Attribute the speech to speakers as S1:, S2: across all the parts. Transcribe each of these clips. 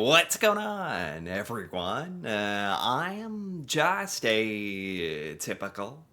S1: What's going on, everyone? I am just a typical,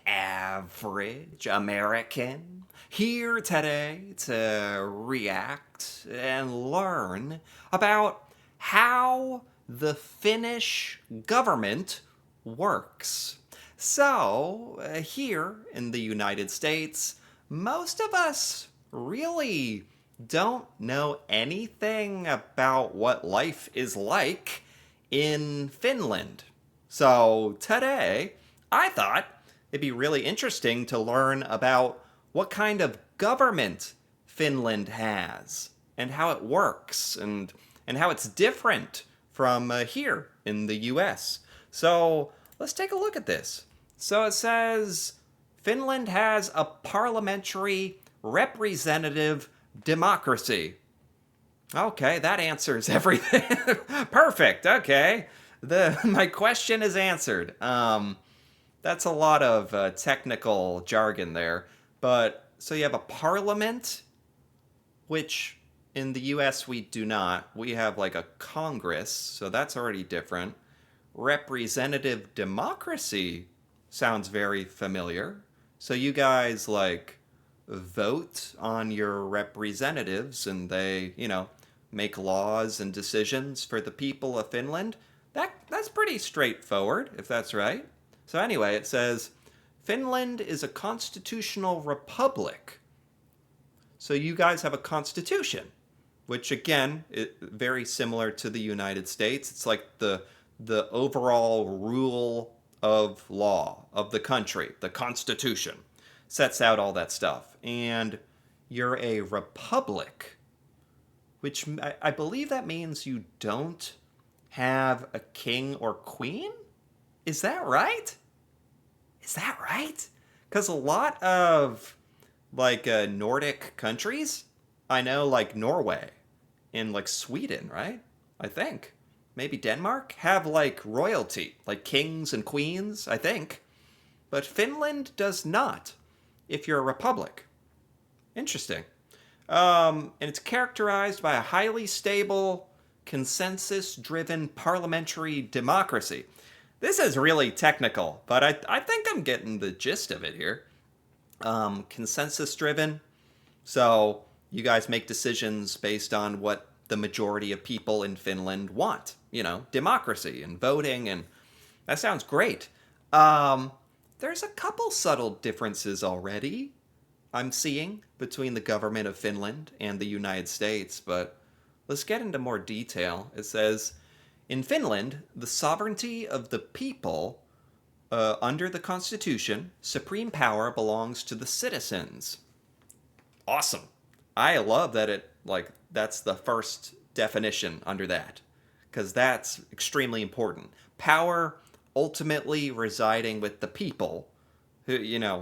S1: average American here today to react and learn about how the Finnish government works. So, here in the United States, most of us really don't know anything about what life is like in Finland. So today, I thought it'd be really interesting to learn about what kind of government Finland has and how it works and how it's different from here in the US. So let's take a look at this. So it says Finland has a parliamentary representative democracy. Okay, that answers everything. Perfect. Okay, the my question is answered. That's a lot of technical jargon there, but so you have a parliament, which in the U.S. we do not. We have like a Congress, so that's already different. Representative democracy sounds very familiar. So you guys like vote on your representatives and they, make laws and decisions for the people of Finland. That's pretty straightforward, if that's right. So anyway, it says Finland is a constitutional republic. So you guys have a constitution, which again, very similar to the United States. It's like the overall rule of law of the country, the Constitution, sets out all that stuff. And you're a republic, which I believe that means you don't have a king or queen? Is that right? Is that right? Because a lot of like Nordic countries, I know like Norway and like Sweden, right? I think. Maybe Denmark have like royalty, like kings and queens, I think. But Finland does not if you're a republic. Interesting. And it's characterized by a highly stable, consensus driven parliamentary democracy. This is really technical, but I think I'm getting the gist of it here. Consensus driven. So you guys make decisions based on what the majority of people in Finland want. Democracy and voting, and that sounds great. There's a couple subtle differences already I'm seeing between the government of Finland and the United States, but let's get into more detail. It says in Finland, the sovereignty of the people under the Constitution, supreme power belongs to the citizens. Awesome. I love that that's the first definition under that, because that's extremely important. Power ultimately residing with the people, who,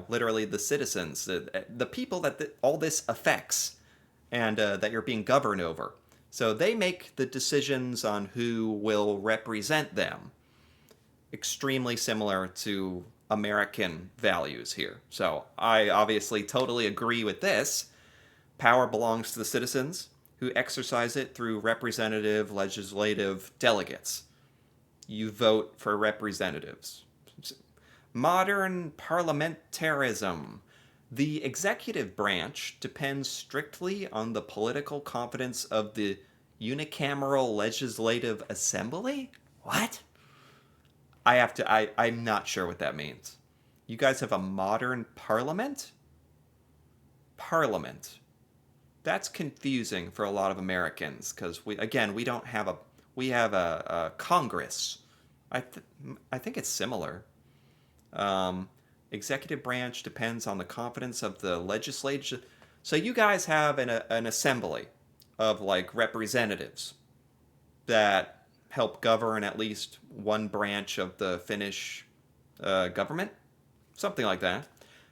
S1: literally the citizens, the people that all this affects, and that you're being governed over. So they make the decisions on who will represent them. Extremely similar to American values here. So I obviously totally agree with this. Power belongs to the citizens, who exercise it through representative legislative delegates. You vote for representatives. Modern parliamentarism. The executive branch depends strictly on the political competence of the unicameral legislative assembly? What? I'm not sure what that means. You guys have a modern parliament? Parliament. That's confusing for a lot of Americans because we don't have we have a Congress. I think it's similar. Executive branch depends on the competence of the legislature. So you guys have an assembly of like representatives that help govern at least one branch of the Finnish government, something like that.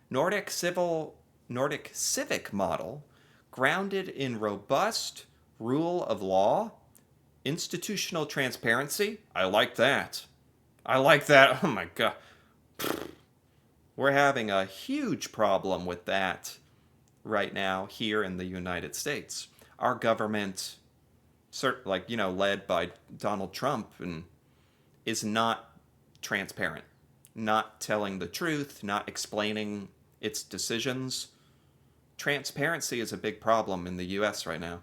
S1: Nordic civic model, grounded in robust rule of law, institutional transparency. I like that. I like that. Oh my god. We're having a huge problem with that right now here in the United States. Our government like, led by Donald Trump, and is not transparent, not telling the truth, not explaining its decisions. Transparency is a big problem in the US right now.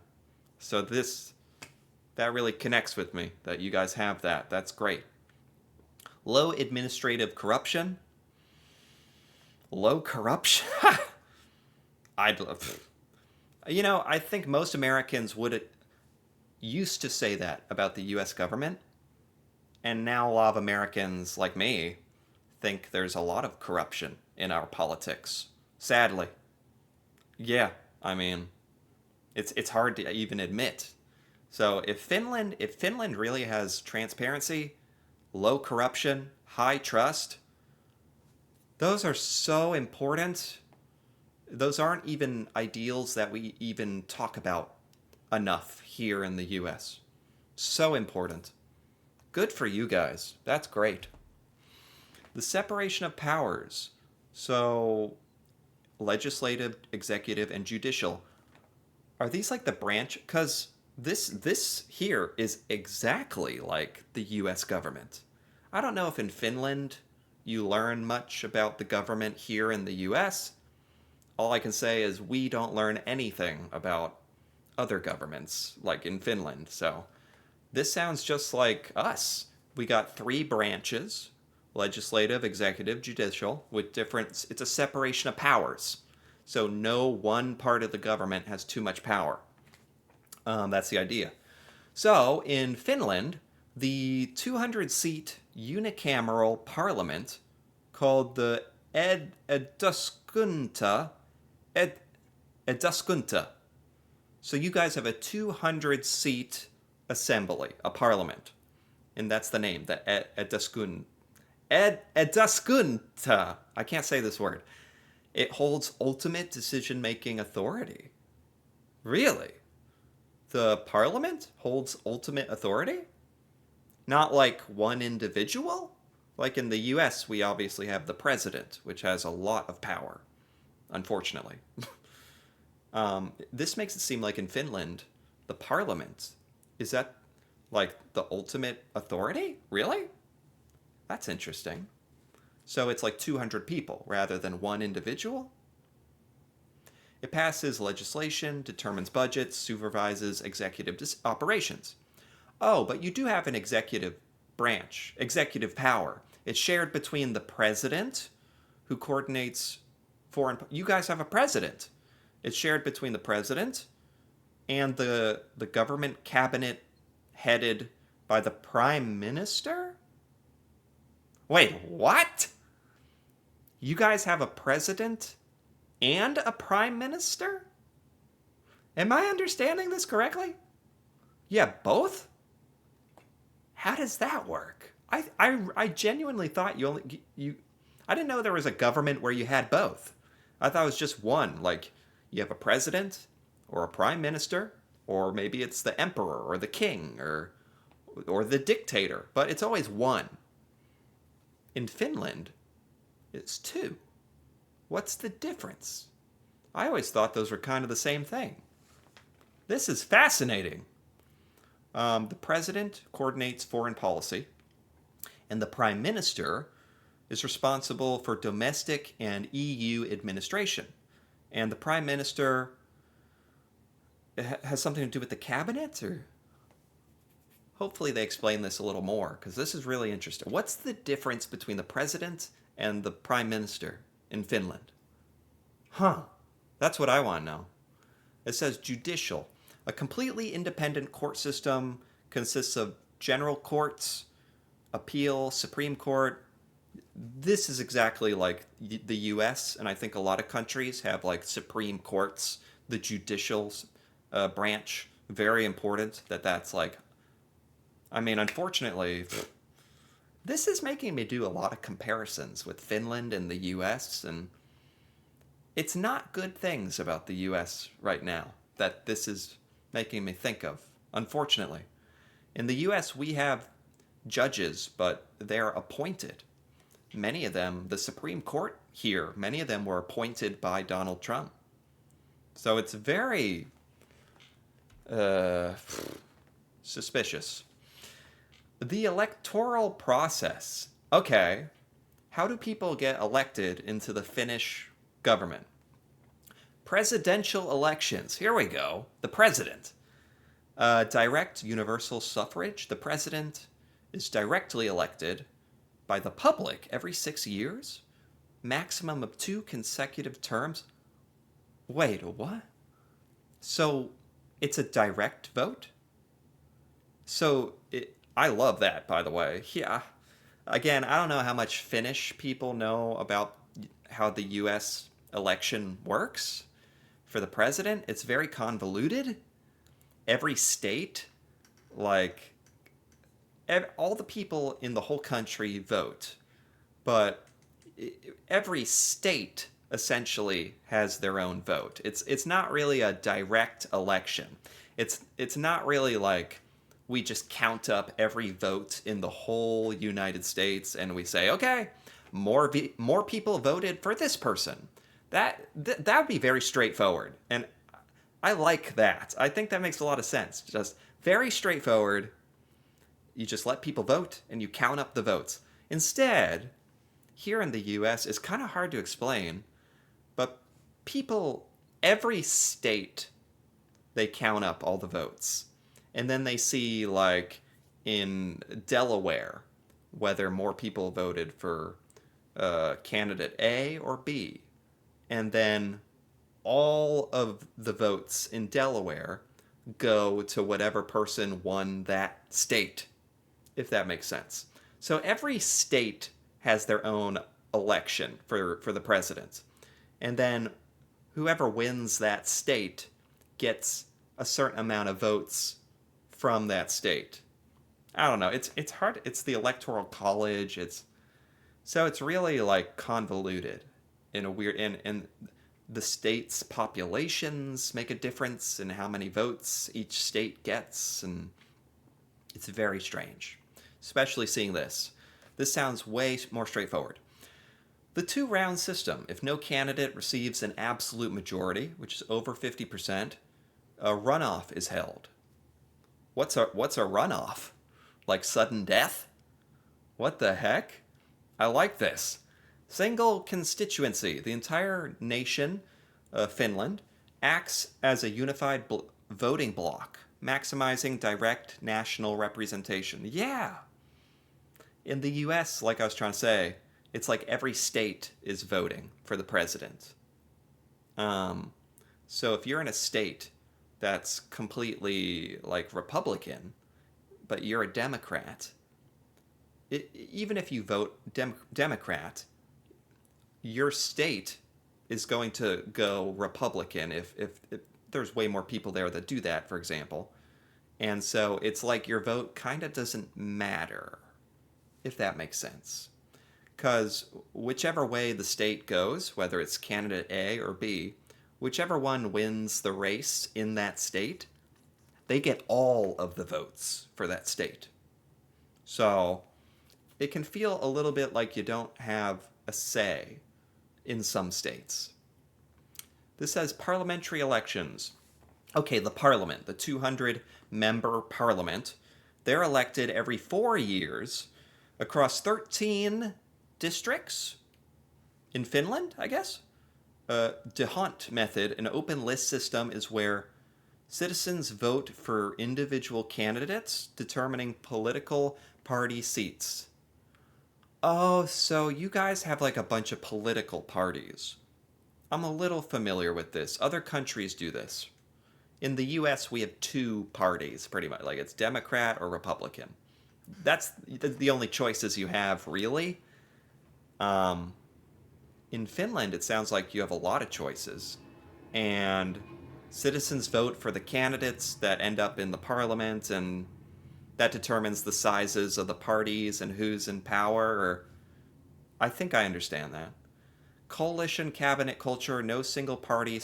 S1: So that really connects with me that you guys have that. That's great. Low administrative corruption. Low corruption? I'd love. I think most Americans would used to say that about the US government, and now a lot of Americans like me think there's a lot of corruption in our politics. Sadly. Yeah, I mean, it's hard to even admit. So if Finland really has transparency, low corruption, high trust, those are so important. Those aren't even ideals that we even talk about enough here in the US. So important. Good for you guys. That's great. The separation of powers. So, legislative, executive, and judicial. Are these like the branch? Because this here is exactly like the US government. I don't know if in Finland you learn much about the government here in the US. All I can say is we don't learn anything about other governments, like in Finland. So this sounds just like us. We got three branches: legislative, executive, judicial, with different. It's a separation of powers. So no one part of the government has too much power. That's the idea. So in Finland, the 200-seat unicameral parliament called the Eduskunta. Eduskunta. So you guys have a 200-seat assembly, a parliament. And that's the name, the Eduskunta. I can't say this word. It holds ultimate decision-making authority. Really? The parliament holds ultimate authority? Not like one individual? Like in the US, we obviously have the president, which has a lot of power, unfortunately. This makes it seem like in Finland, the parliament, is that like the ultimate authority? Really? That's interesting. So it's like 200 people rather than one individual? It passes legislation, determines budgets, supervises executive operations. Oh, but you do have an executive branch, executive power. It's shared between the president, who coordinates foreign. You guys have a president. It's shared between the president and the government cabinet headed by the prime minister? Wait, what? You guys have a president and a prime minister? Am I understanding this correctly? Yeah, both? How does that work? I genuinely thought I didn't know there was a government where you had both. I thought it was just one. Like, you have a president or a prime minister, or maybe it's the emperor or the king or the dictator, but it's always one. In Finland, it's two. What's the difference? I always thought those were kind of the same thing. This is fascinating. The president coordinates foreign policy, and the prime minister is responsible for domestic and EU administration. And the prime minister has something to do with the cabinet, or hopefully they explain this a little more, because this is really interesting. What's the difference between the president and the prime minister in Finland? Huh. That's what I want to know. It says judicial. A completely independent court system consists of general courts, appeal, Supreme Court. This is exactly like the US, and I think a lot of countries have like Supreme Courts, the judicial branch. Very important that's like, I mean, unfortunately, this is making me do a lot of comparisons with Finland and the US, and it's not good things about the US right now that this is making me think of, unfortunately. In the US, we have judges, but they're appointed. Many of them, the Supreme Court here, many of them were appointed by Donald Trump. So it's very, Suspicious. The electoral process. Okay, how do people get elected into the Finnish government? Presidential elections. Here we go. The president. Direct universal suffrage. The president is directly elected by the public every 6 years. Maximum of 2 consecutive terms. Wait, what? So it's a direct vote? I love that, by the way. Yeah. Again, I don't know how much Finnish people know about how the US election works for the president. It's very convoluted. Every state, like, all the people in the whole country vote, but every state essentially has their own vote. It's not really a direct election. It's not really like we just count up every vote in the whole United States and we say, okay, more people voted for this person. That would be very straightforward, and I like that. I think that makes a lot of sense. Just very straightforward. You just let people vote and you count up the votes. Instead, here in the US, it's kind of hard to explain, but every state, they count up all the votes. And then they see, like, in Delaware, whether more people voted for candidate A or B. And then all of the votes in Delaware go to whatever person won that state, if that makes sense. So every state has their own election for the president. And then whoever wins that state gets a certain amount of votes from that state. I don't know. It's hard. It's the electoral college. So it's really like convoluted in a weird and the state's populations make a difference in how many votes each state gets, and it's very strange. Especially seeing this. This sounds way more straightforward. The two-round system. If no candidate receives an absolute majority, which is over 50%, a runoff is held. What's a runoff? Like sudden death? What the heck? I like this. Single constituency. The entire nation of Finland acts as a unified voting bloc, maximizing direct national representation. Yeah. In the US, like I was trying to say, it's like every state is voting for the president. So if you're in a state that's completely like Republican, but you're a Democrat, even if you vote Democrat, your state is going to go Republican if there's way more people there that do that, for example. And so it's like your vote kind of doesn't matter, if that makes sense. Because whichever way the state goes, whether it's candidate A or B, whichever one wins the race in that state, they get all of the votes for that state. So it can feel a little bit like you don't have a say in some states. This says parliamentary elections. Okay, the parliament, the 200-member parliament, they're elected every 4 years across 13 districts in Finland, I guess. D'Hondt method, an open list system, is where citizens vote for individual candidates, determining political party seats. Oh, so you guys have like a bunch of political parties. I'm a little familiar with this. Other countries do this. In the US, we have 2 parties, pretty much. Like, it's Democrat or Republican. That's the only choices you have, really. In Finland, it sounds like you have a lot of choices. And citizens vote for the candidates that end up in the parliament, and that determines the sizes of the parties and who's in power. Or I think I understand that. Coalition cabinet culture, no single party.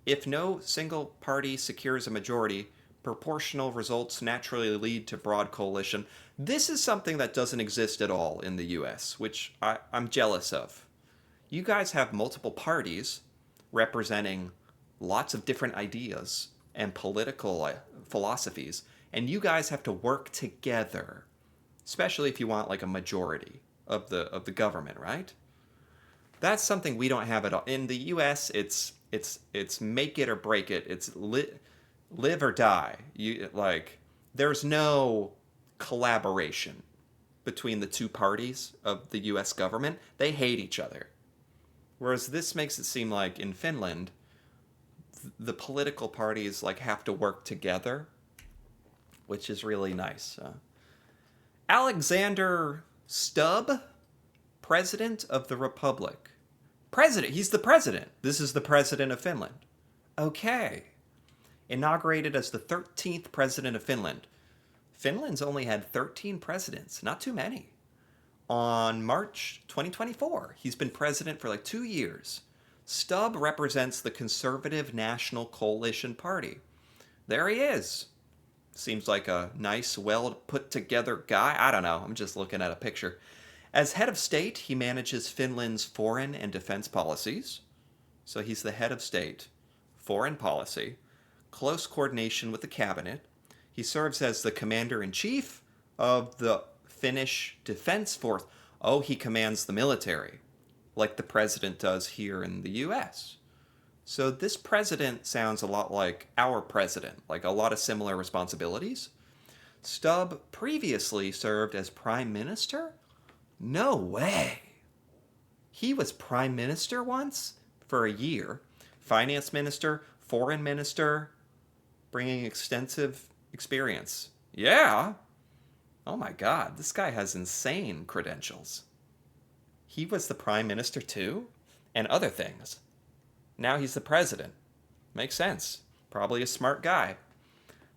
S1: If no single party secures a majority, proportional results naturally lead to broad coalition. This is something that doesn't exist at all in the US, which I'm jealous of. You guys have multiple parties representing lots of different ideas and political philosophies, and you guys have to work together, especially if you want like a majority of the government, right? That's something we don't have at all. In the U.S., it's make it or break it. It's live or die. You like there's no collaboration between the two parties of the U.S. government. They hate each other. Whereas this makes it seem like in Finland, the political parties like have to work together, which is really nice. Alexander Stubb, President of the Republic. President. He's the president. This is the president of Finland. Okay. Inaugurated as the 13th president of Finland. Finland's only had 13 presidents, not too many. On March 2024, he's been president for like 2 years. Stubb represents the Conservative National Coalition Party. There he is. Seems like a nice, well put together guy. I don't know. I'm just looking at a picture. As head of state, he manages Finland's foreign and defense policies. So he's the head of state, foreign policy, close coordination with the cabinet. He serves as the commander-in-chief of the Finnish Defense Force. Oh, he commands the military, like the president does here in the U.S. So this president sounds a lot like our president, like a lot of similar responsibilities. Stubb previously served as prime minister? No way. He was prime minister once for a year, finance minister, foreign minister, bringing extensive experience. Yeah. Oh my God, this guy has insane credentials. He was the prime minister too, and other things. Now he's the president. Makes sense. Probably a smart guy.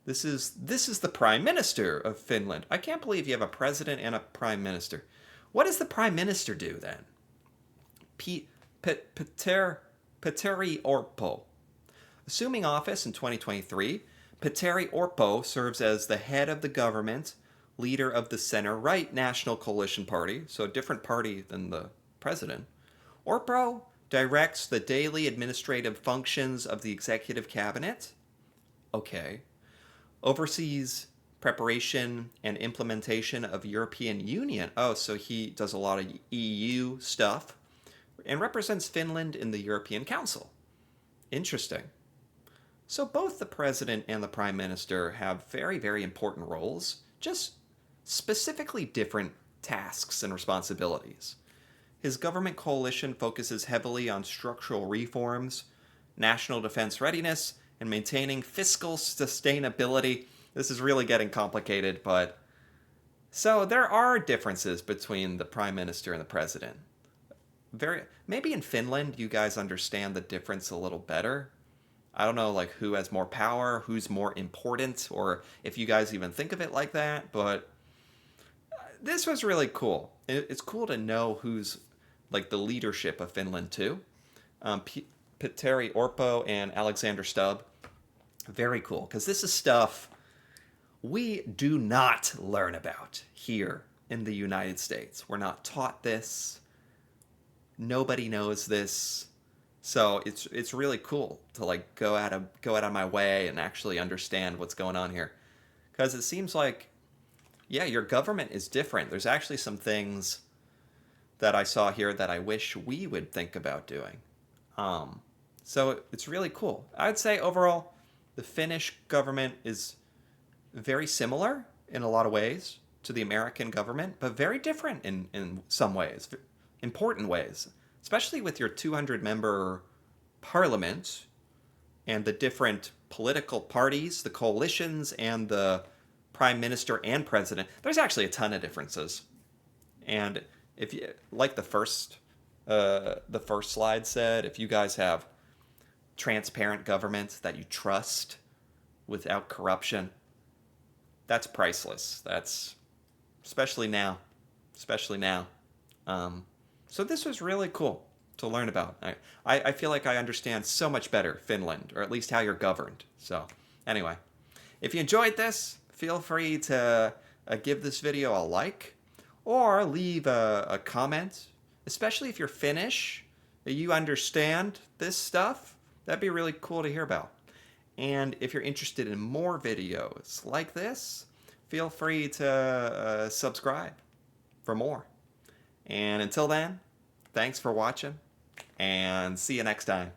S1: This is the prime minister of Finland. I can't believe you have a president and a prime minister. What does the prime minister do then? Petteri Orpo. Assuming office in 2023, Petteri Orpo serves as the head of the government, leader of the center-right National Coalition Party, so a different party than the president. Orpo directs the daily administrative functions of the executive cabinet. Okay. Oversees preparation and implementation of European Union. Oh, so he does a lot of EU stuff and represents Finland in the European Council. Interesting. So both the president and the prime minister have very, very important roles, just specifically different tasks and responsibilities. His government coalition focuses heavily on structural reforms, national defense readiness, and maintaining fiscal sustainability. This is really getting complicated, but so there are differences between the prime minister and the president. Maybe in Finland you guys understand the difference a little better. I don't know like who has more power, who's more important, or if you guys even think of it like that, but this was really cool. It's cool to know who's like the leadership of Finland too. Petteri Orpo and Alexander Stubb. Very cool, because this is stuff we do not learn about here in the United States. We're not taught this. Nobody knows this. So it's really cool to like go out of my way and actually understand what's going on here. Because it seems like, yeah, your government is different. There's actually some things that I saw here that I wish we would think about doing. So it's really cool. I'd say overall, the Finnish government is very similar in a lot of ways to the American government, but very different in some ways, important ways, especially with your 200-member parliament and the different political parties, the coalitions, and the prime minister and president. There's actually a ton of differences. And if you like the first slide said, if you guys have transparent government that you trust without corruption, that's priceless. That's especially now. So this was really cool to learn about. I feel like I understand so much better Finland, or at least how you're governed. So anyway, if you enjoyed this, feel free to give this video a like or leave a comment, especially if you're Finnish, that you understand this stuff. That'd be really cool to hear about. And if you're interested in more videos like this, feel free to subscribe for more. And until then, thanks for watching, and see you next time.